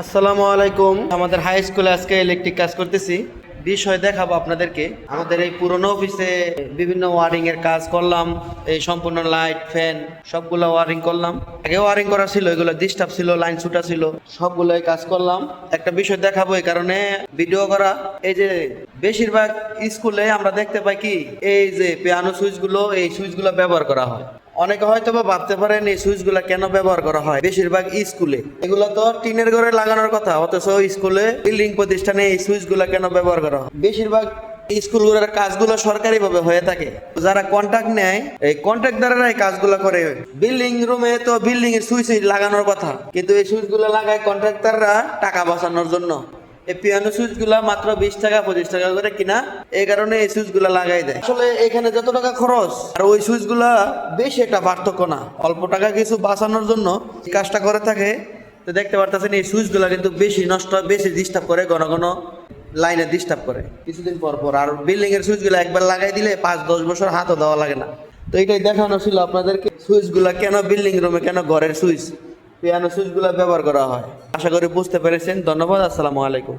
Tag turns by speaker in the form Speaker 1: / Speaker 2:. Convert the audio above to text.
Speaker 1: আসসালামু আলাইকুম। আমাদের হাই স্কুলে আজকে ইলেকট্রিক কাজ করতেছি। বিষয় দেখাবো আপনাদেরকে। আমাদের এই পুরোনো অফিসে বিভিন্ন ওয়ারিং এর কাজ করলাম। এই সম্পূর্ণ লাইট ফ্যান সবগুলো ওয়ারিং করলাম। আগে ওয়ারিং করা ছিল, এগুলো ডিস্টার্ব ছিল, লাইন ছুটা ছিল, সবগুলোই কাজ করলাম। একটা বিষয় দেখাবো এই কারণে ভিডিও করা। এই যে বেশিরভাগ স্কুলে আমরা দেখতে পাই কি, এই যে পিয়ানো সুইচগুলো, এই সুইচগুলো ব্যবহার করা হয়। অনেকে হয়তো বা ভাবতে পারেন এই সুইচগুলো কেন ব্যবহার করা হয়। বেশিরভাগ স্কুলে এগুলো তো টিনের ঘরে লাগানোর কথা, অথচ স্কুলে বিল্ডিং প্রতিষ্ঠানে এই সুইচগুলো কেন ব্যবহার করা হয়? বেশিরভাগ স্কুলগুলোর কাজগুলো সরকারি ভাবে হয়ে থাকে। যারা কন্ট্রাক্ট নেয়, এই কন্ট্রাক্টদাররাই কাজগুলো করে। বিল্ডিং রুমে তো বিল্ডিং এর সুইচ লাগানোর কথা, কিন্তু এই সুইচগুলো লাগায় কন্ট্রাক্টররা টাকা বাঁচানোর জন্য। এই পিয়ানো সুইচ গুলা মাত্র 20 টাকা 25 টাকা করে কিনা, এই কারণে এই সুইচ গুলা লাগাই দেয়। আসলে এখানে যত টাকা খরচ আর ওই সুইচ গুলা বেশি একটা পার্থক্য না, অল্প টাকা কিছু বাঁচানোর জন্য কাজটা করে থাকে। তো দেখতে পারতেছেন এই সুইচ গুলা কিন্তু বেশি নষ্ট, বেশি ডিস্টার্ব করে, ঘন ঘন লাইনে ডিস্টার্ব করে কিছুদিন পর পর। আর বিল্ডিং এর সুইচ গুলা একবার লাগাই দিলে 5-10 বছর হাতও দেওয়া লাগে না। তো এটাই দেখানো ছিল আপনাদেরকে, সুইচ গুলা কেন বিল্ডিং রুমে, কেন ঘরের সুইচ, পিয়ানো সুইচগুলো ব্যবহার করা হয়। আশা করি বুঝতে পেরেছেন। ধন্যবাদ। আসসালামু আলাইকুম।